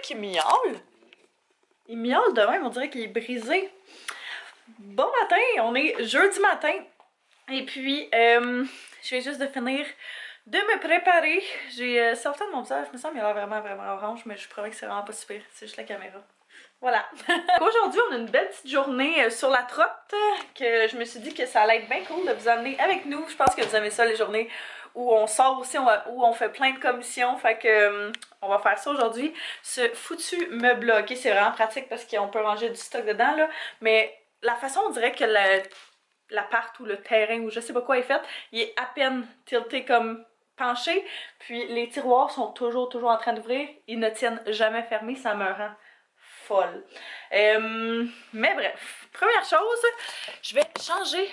qu'il miaule? Il miaule de même, on dirait qu'il est brisé. Bon matin, on est jeudi matin. Et puis, je viens juste de finir de me préparer. J'ai sorti de mon visage, je me sens qu'il a l'air vraiment orange, mais je vous promets que c'est vraiment pas super, c'est juste la caméra. Voilà. Aujourd'hui, on a une belle petite journée sur la trotte que je me suis dit que ça allait être bien cool de vous amener avec nous. Je pense que vous aimez ça, les journées où on sort aussi, où on fait plein de commissions. Fait que on va faire ça aujourd'hui. Ce foutu meuble-là, ok, c'est vraiment pratique parce qu'on peut ranger du stock dedans, là. Mais la façon, on dirait que l'appart ou le terrain ou je sais pas quoi est fait, il est à peine tilté comme penché. Puis les tiroirs sont toujours en train d'ouvrir. Ils ne tiennent jamais fermés, ça me rend folle. Mais bref, première chose, je vais changer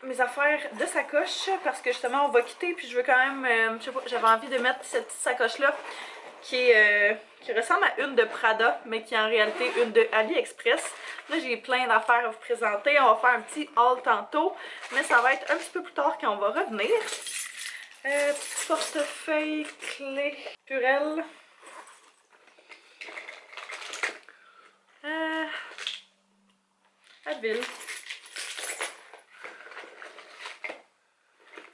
mes affaires de sacoche parce que justement on va quitter puis je veux quand même, je sais pas, j'avais envie de mettre cette petite sacoche là qui ressemble à une de Prada mais qui est en réalité une de AliExpress. Là j'ai plein d'affaires à vous présenter, on va faire un petit haul tantôt mais ça va être un petit peu plus tard quand on va revenir. Petit portefeuille, clé, Purell. Advil.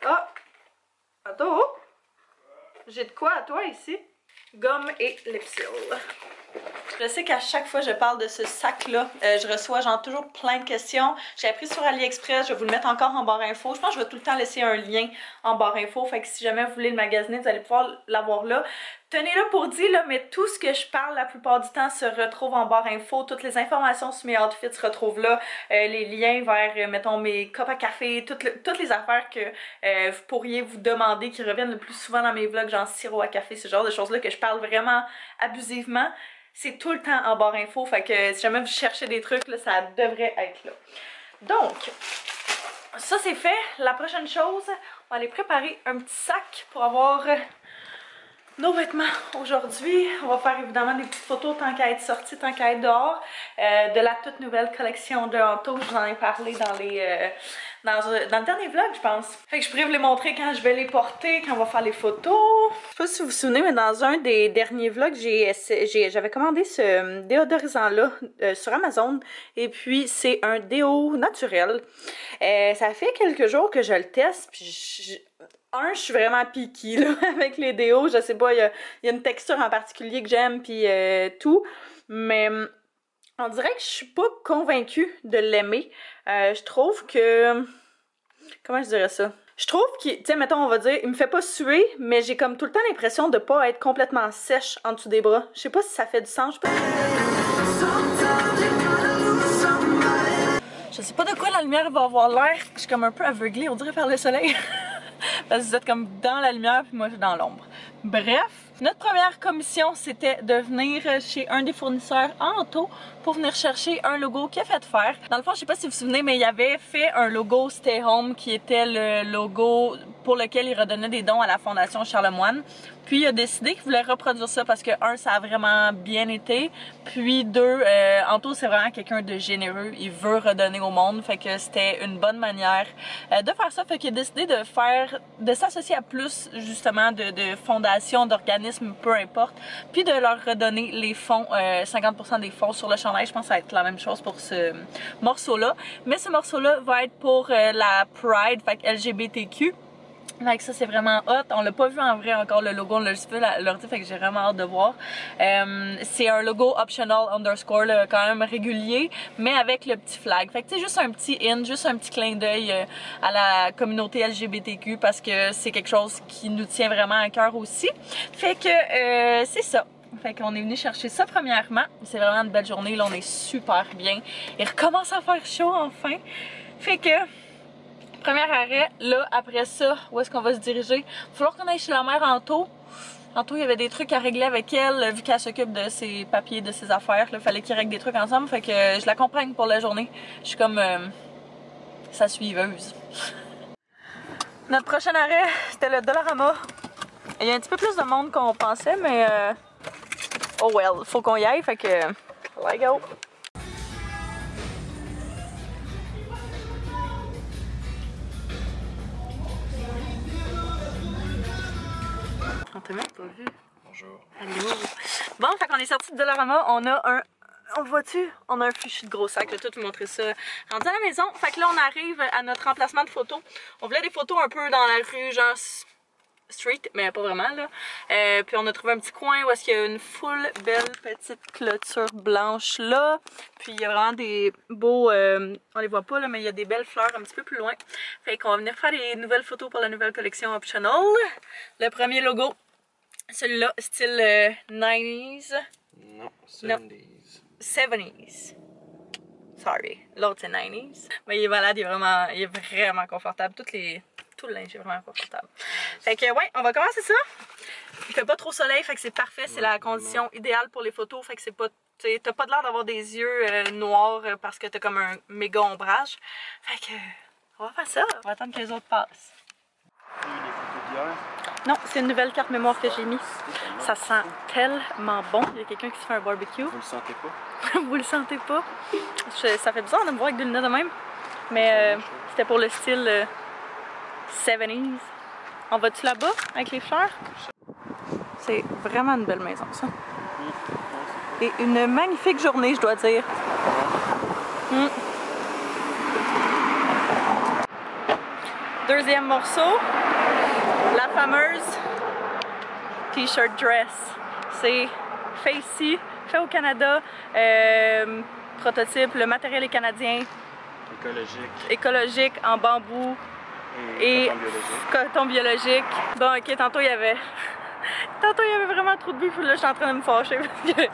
Ah! Attends! J'ai de quoi à toi ici? Gomme et Lipsil. Je sais qu'à chaque fois que je parle de ce sac-là, je reçois genre toujours plein de questions. J'ai appris sur AliExpress, je vais vous le mettre encore en barre info. Je pense que je vais tout le temps laisser un lien en barre info. Fait que si jamais vous voulez le magasiner, vous allez pouvoir l'avoir là. Tenez-le pour dit, là, mais tout ce que je parle la plupart du temps se retrouve en barre info. Toutes les informations sur mes outfits se retrouvent là. Les liens vers, mettons, mes copes à café, toutes les affaires que vous pourriez vous demander qui reviennent le plus souvent dans mes vlogs, genre sirop à café, ce genre de choses-là que je parle vraiment abusivement. C'est tout le temps en barre info, fait que si jamais vous cherchez des trucs, là, ça devrait être là. Donc, ça c'est fait. La prochaine chose, on va aller préparer un petit sac pour avoir nos vêtements aujourd'hui. On va faire évidemment des petites photos tant qu'à être sorti, tant qu'à être dehors. De la toute nouvelle collection de Anto, je vous en ai parlé dans le dernier vlog, je pense. Fait que je pourrais vous les montrer quand je vais les porter, quand on va faire les photos. Je sais pas si vous vous souvenez, mais dans un des derniers vlogs, j'avais commandé ce déodorisant-là sur Amazon. Et puis, c'est un déo naturel. Ça fait quelques jours que je le teste, puis je suis vraiment picky là, avec les déos. Je sais pas, il y a une texture en particulier que j'aime, puis tout. Mais on dirait que je suis pas convaincue de l'aimer. Je trouve que... Comment je dirais ça? Je trouve qu'il, tu sais, mettons, on va dire, il me fait pas suer, mais j'ai comme tout le temps l'impression de pas être complètement sèche en dessous des bras. Je sais pas si ça fait du sens. Je sais pas de quoi la lumière va avoir l'air. Je suis comme un peu aveuglée, on dirait, par le soleil. Parce que vous êtes comme dans la lumière, puis moi je suis dans l'ombre. Bref, notre première commission, c'était de venir chez un des fournisseurs Anto pour venir chercher un logo qu'il a fait faire. Dans le fond, je sais pas si vous vous souvenez, mais il avait fait un logo Stay Home qui était le logo pour lequel il redonnait des dons à la Fondation Charlemagne. Puis il a décidé qu'il voulait reproduire ça parce que, un, ça a vraiment bien été. Puis deux, Anto, c'est vraiment quelqu'un de généreux. Il veut redonner au monde. Fait que c'était une bonne manière de faire ça. Fait qu'il a décidé de s'associer à plus, justement, de fondations, d'organismes, peu importe. Puis de leur redonner les fonds, 50% des fonds sur le chandail. Je pense que ça va être la même chose pour ce morceau-là. Mais ce morceau-là va être pour la Pride, fait que LGBTQ. Fait que ça c'est vraiment hot, on l'a pas vu en vrai encore le logo, on l'a juste vu l'ordi, fait que j'ai vraiment hâte de voir. C'est un logo optional underscore là, quand même régulier, mais avec le petit flag. Fait que c'est juste un petit juste un petit clin d'œil à la communauté LGBTQ parce que c'est quelque chose qui nous tient vraiment à cœur aussi. Fait que c'est ça. Fait qu'on est venu chercher ça premièrement. C'est vraiment une belle journée, là on est super bien. Il recommence à faire chaud enfin. Fait que... Premier arrêt, là, après ça, où est-ce qu'on va se diriger? Il va falloir qu'on aille chez la mère Anto. Anto, il y avait des trucs à régler avec elle, vu qu'elle s'occupe de ses papiers, de ses affaires. Il fallait qu'ils règlent des trucs ensemble, fait que je l'accompagne pour la journée. Je suis comme sa suiveuse. Notre prochain arrêt, c'était le Dollarama. Il y a un petit peu plus de monde qu'on pensait, mais oh well, faut qu'on y aille, fait que let's go! On t'a même pas vu. Bonjour. Allô. Bon, fait qu'on est sorti de Dollarama, on a un... On voit-tu? On a un fichu de gros sac, je vais tout vous montrer ça. Rendu à la maison, fait que là on arrive à notre emplacement de photos. On voulait des photos un peu dans la rue, genre street, mais pas vraiment là. Puis on a trouvé un petit coin où est-ce qu'il y a une full belle petite clôture blanche là. Puis il y a vraiment des beaux, on les voit pas là, mais il y a des belles fleurs un petit peu plus loin. Fait qu'on va venir faire des nouvelles photos pour la nouvelle collection Optional. Le premier logo, celui-là, style 90s. Non, 70s. 70s. Sorry, l'autre c'est 90s. Mais il est malade, il est vraiment confortable. Tout le linge est vraiment confortable. Fait que ouais, on va commencer ça. Il fait pas trop soleil, fait que c'est parfait. C'est la condition idéale pour les photos. Fait que c'est pas... T'as pas l'air d'avoir des yeux noirs parce que t'as comme un méga ombrage. Fait que... On va faire ça. On va attendre que les autres passent. Non, c'est une nouvelle carte mémoire que j'ai mise. Ça sent tellement bon. Il y a quelqu'un qui se fait un barbecue. Vous le sentez pas? Vous le sentez pas? Ça fait bizarre de me voir avec des lunettes de même. Mais c'était pour le style 70s. On va-tu là-bas avec les fleurs? C'est vraiment une belle maison, ça. Et une magnifique journée, je dois dire. Deuxième morceau, la fameuse t-shirt dress. C'est fait ici, fait au Canada, prototype, le matériel est canadien. Écologique, en bambou et coton biologique. Bon, ok, tantôt il y avait vraiment trop de buts, là je suis en train de me fâcher parce que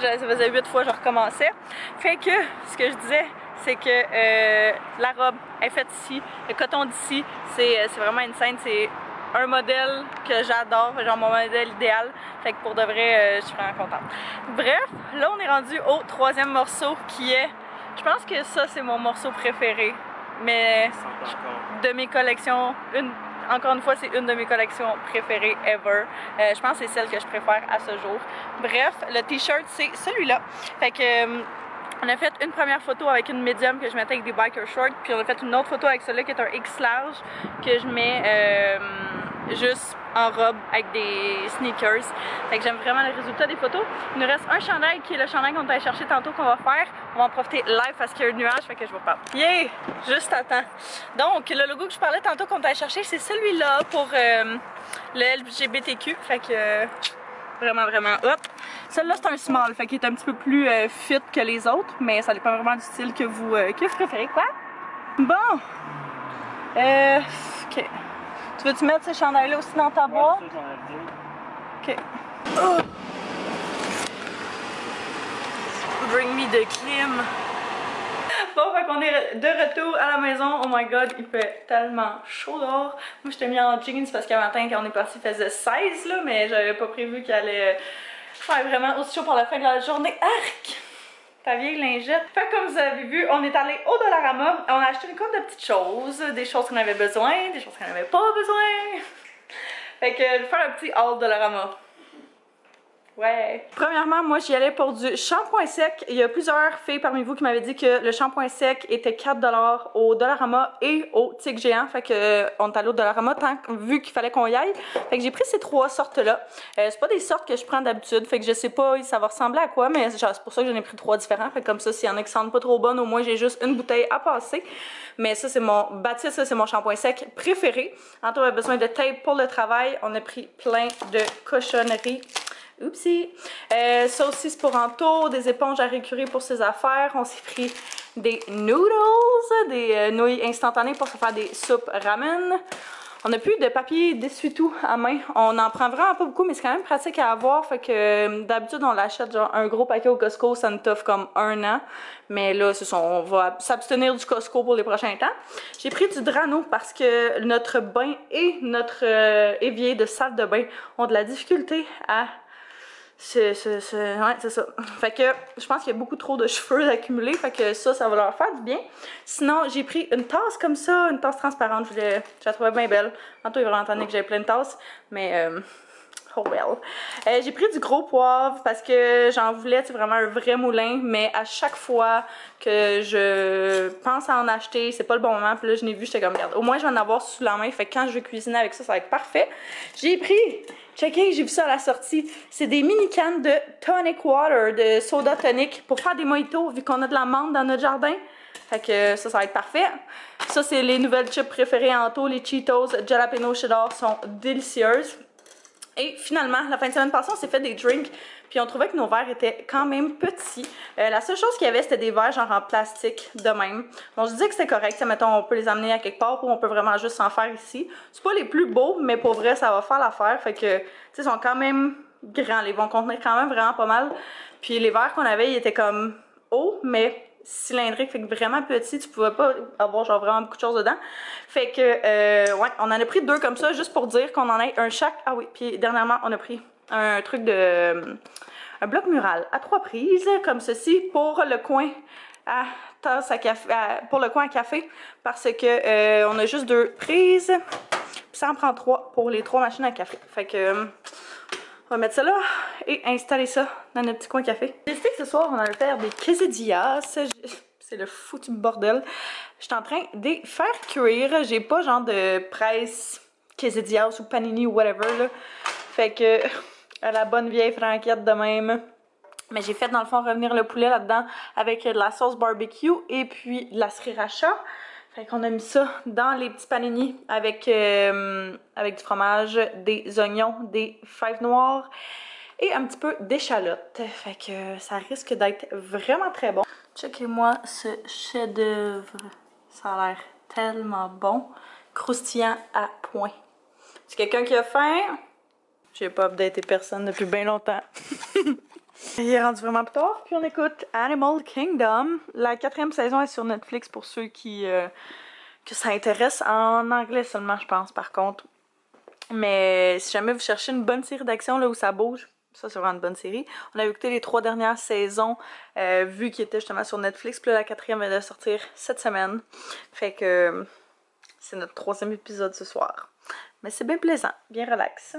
ça faisait 8 fois que je recommençais. Fait que, ce que je disais, c'est que la robe est faite ici, le coton d'ici, c'est vraiment une scène, c'est un modèle que j'adore, genre mon modèle idéal. Fait que pour de vrai, je suis vraiment contente. Bref, là on est rendu au troisième morceau qui est, je pense que ça c'est mon morceau préféré, mais de mes collections, encore une fois c'est une de mes collections préférées ever. Je pense que c'est celle que je préfère à ce jour. Bref, le t-shirt c'est celui-là. Fait que on a fait une première photo avec une médium que je mettais avec des biker shorts, puis on a fait une autre photo avec celui-là qui est un X large que je mets juste en robe avec des sneakers. Fait que j'aime vraiment le résultat des photos. Il nous reste un chandail qui est le chandail qu'on est allé chercher tantôt qu'on va faire. On va en profiter live parce qu'il y a un nuage, fait que je vous parle. Yeah! Juste à temps. Donc, le logo que je parlais tantôt qu'on est allé chercher, c'est celui-là pour le LGBTQ. Fait que vraiment hop. Celui-là c'est un small, fait qu'il est un petit peu plus fit que les autres, mais ça dépend vraiment du style que vous préférez, quoi. Bon. Ok. Tu veux-tu mettre ces chandails-là aussi dans ta boîte? Ok. Oh. Bring me the clim. Bon, fait qu'on est de retour à la maison. Oh my god, il fait tellement chaud dehors. Moi, j'étais mis en jeans parce qu'à matin, quand on est parti, il faisait 16 là, mais j'avais pas prévu qu'il allait faire vraiment aussi chaud pour la fin de la journée. Arc! Ta vieille lingette. Fait comme vous avez vu, on est allé au Dollarama. On a acheté une couple de petites choses. Des choses qu'on avait besoin, des choses qu'on n'avait pas besoin. Fait que je vais faire un petit haul Dollarama. Ouais. Premièrement, moi j'y allais pour du shampoing sec. Il y a plusieurs filles parmi vous qui m'avaient dit que le shampoing sec était 4$ au Dollarama et au Tic Géant. Fait que on est allé au Dollarama vu qu'il fallait qu'on y aille. Fait que j'ai pris ces trois sortes-là. C'est pas des sortes que je prends d'habitude. Fait que je sais pas ça va ressembler à quoi, mais c'est pour ça que j'en ai pris trois différents. Fait que comme ça, s'il y en a qui sentent pas trop bonnes, au moins j'ai juste une bouteille à passer. Mais ça, c'est mon Baptiste, ça c'est mon shampoing sec préféré. Antoine avait besoin de tape pour le travail. On a pris plein de cochonneries. Oupsie! Ça aussi c'est pour Anto, des éponges à récurer pour ses affaires. On s'est pris des noodles, des nouilles instantanées pour se faire des soupes ramen. On n'a plus de papier d'essuie-tout à main. On en prend vraiment pas beaucoup, mais c'est quand même pratique à avoir. Fait que d'habitude on l'achète genre un gros paquet au Costco, ça nous t'offre comme 1 an. Mais là, on va s'abstenir du Costco pour les prochains temps. J'ai pris du Drano parce que notre bain et notre évier de salle de bain ont de la difficulté à... Ouais, c'est ça. Fait que je pense qu'il y a beaucoup trop de cheveux accumulés. Fait que ça va leur faire du bien. Sinon, j'ai pris une tasse comme ça, une tasse transparente. Je la trouvais bien belle. Tantôt, il va entendre que j'avais plein de tasses. Mais, oh well. J'ai pris du gros poivre parce que j'en voulais vraiment un vrai moulin. Mais à chaque fois que je pense à en acheter, c'est pas le bon moment. Puis là, je l'ai vu, j'étais comme, regarde, au moins je vais en avoir sous la main. Fait que quand je vais cuisiner avec ça, ça va être parfait. J'ai pris, checkez, j'ai vu ça à la sortie. C'est des mini cannes de tonic water, de soda tonic pour faire des mojitos, vu qu'on a de la menthe dans notre jardin. Fait que ça va être parfait. Ça, c'est les nouvelles chips préférées en taux. Les Cheetos Jalapeno Cheddar sont délicieuses. Et finalement, la fin de semaine passée, on s'est fait des drinks. Puis on trouvait que nos verres étaient quand même petits. La seule chose qu'il y avait, c'était des verres genre en plastique de même. Donc je disais que c'était correct. Ça, mettons, on peut les amener à quelque part ou on peut vraiment juste s'en faire ici. C'est pas les plus beaux, mais pour vrai, ça va faire l'affaire. Fait que, tu sais, ils sont quand même grands. Ils vont contenir quand même vraiment pas mal. Puis les verres qu'on avait, ils étaient comme hauts, mais cylindrique, fait que vraiment petit, tu pouvais pas avoir genre vraiment beaucoup de choses dedans. Fait que, ouais, on en a pris 2 comme ça, juste pour dire qu'on en ait un chaque. Ah oui, puis dernièrement, on a pris un truc de... un bloc mural à 3 prises, comme ceci, pour le coin à tasse à café, pour le coin à café, parce que on a juste 2 prises, puis ça en prend 3 pour les 3 machines à café. Fait que... on va mettre ça là et installer ça dans notre petit coin café. J'ai décidé que ce soir, on allait faire des quesadillas. C'est le foutu bordel. Je suis en train de les faire cuire. J'ai pas genre de presse quesadillas ou panini ou whatever là. Fait que à la bonne vieille franquette de même. Mais j'ai fait dans le fond revenir le poulet là-dedans avec de la sauce barbecue et puis de la sriracha. Fait qu'on a mis ça dans les petits panini avec du fromage, des oignons, des fèves noires et un petit peu d'échalote. Fait que ça risque d'être vraiment très bon. Checkez-moi ce chef-d'œuvre. Ça a l'air tellement bon. Croustillant à point. C'est quelqu'un qui a faim? J'ai pas updaté personne depuis bien longtemps. Il est rendu vraiment plus tard, puis on écoute Animal Kingdom. La 4e saison est sur Netflix pour ceux qui que ça intéresse. En anglais seulement, je pense, par contre. Mais si jamais vous cherchez une bonne série d'action là où ça bouge, ça c'est vraiment une bonne série. On a écouté les 3 dernières saisons, vu qu'ils étaient justement sur Netflix. Puis là, la 4e vient de sortir cette semaine. Fait que c'est notre 3e épisode ce soir. Mais c'est bien plaisant, bien relax.